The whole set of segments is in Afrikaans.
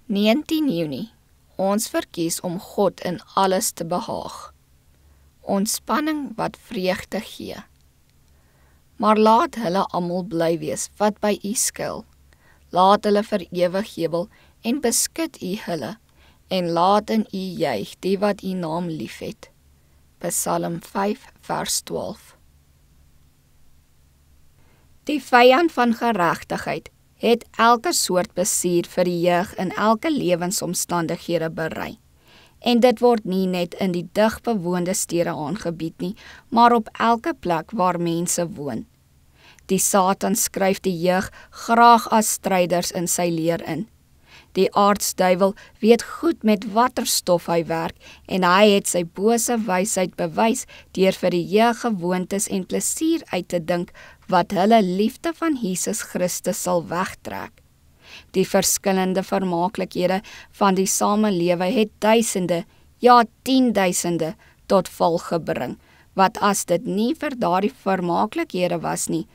19 Junie. Ons verkies om God in alles te behaag. Ontspanning wat vreugde gee. Maar laat hulle almal bly wees wat by U skuil. Laat hulle vir ewig jubel en beskud U hulle, en laat in U juig die wat U naam liefhet. Psalm 5 vers 12. Die vyand van geregtigheid het elke soort bestuur vir die jeug in elke lewensomstandighede berei. En dit word nie net in die digbewoonde stede aangebied nie, maar op elke plek waar mense woon. Die Satan skryf die jeug graag as stryders in sy leer in. Die aardsduiwel weet goed met watter stof hy werk en hy het sy bose wysheid bewys deur vir die jeug gewoontes en plesier uit te dink wat hulle liefde van Jesus Christus sal wegtrek. Die verskillende vermaaklikhede van die samelewe het duisende, ja 10.000 tot val gebring, wat as dit nie vir daardie vermaaklikhede was nie,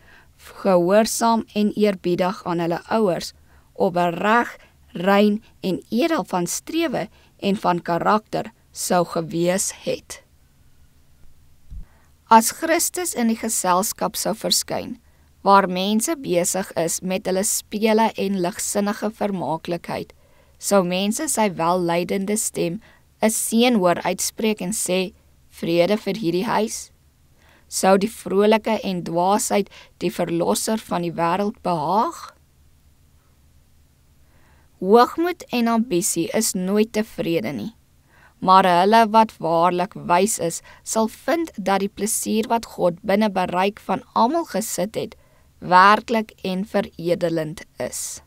gehoorsaam en eerbiedig aan hulle ouers, opreg, rein en edel van strewe en van karakter sou gewees het. As Christus in die geselskap sou verskyn, waar mense besig is met hulle spele en ligsinnige vermaaklikheid, sou mense sy welluidende stem 'n seën hoor uitspreek en sê, vrede vir hierdie huis? Sou die vrolike en dwaasheid die verlosser van die wêreld behaag? Hoogmoed en ambisie is nooit tevrede nie, maar hulle wat waarlik wys is, sal vind dat die plesier wat God binne bereik van almal gesit het, werklik en veredelend is.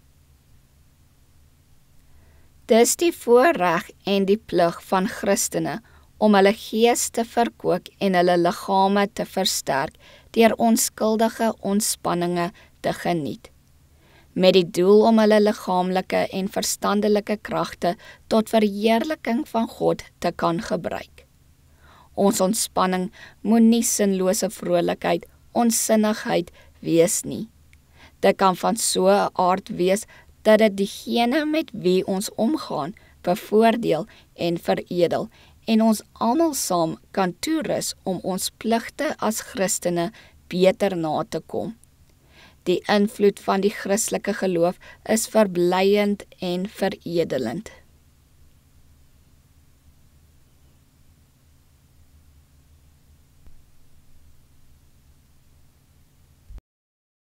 Dis die voorreg en die plig van Christene om hulle gees te verkoop en hulle liggame te versterk deur onskuldige ontspanninge te geniet, met die doel om hulle liggaamlike en verstandelike kragte tot verheerliking van God te kan gebruik. Ons ontspanning moenie sinlose vrolikheid, onsinnigheid wees nie. Dit kan van so 'n aard wees dat dit diegene met wie ons omgaan bevoordeel en veredel en ons almal saam kan toerus om ons pligte as Christene beter na te kom. Die invloed van die Christelike geloof is verblyend en veredelend.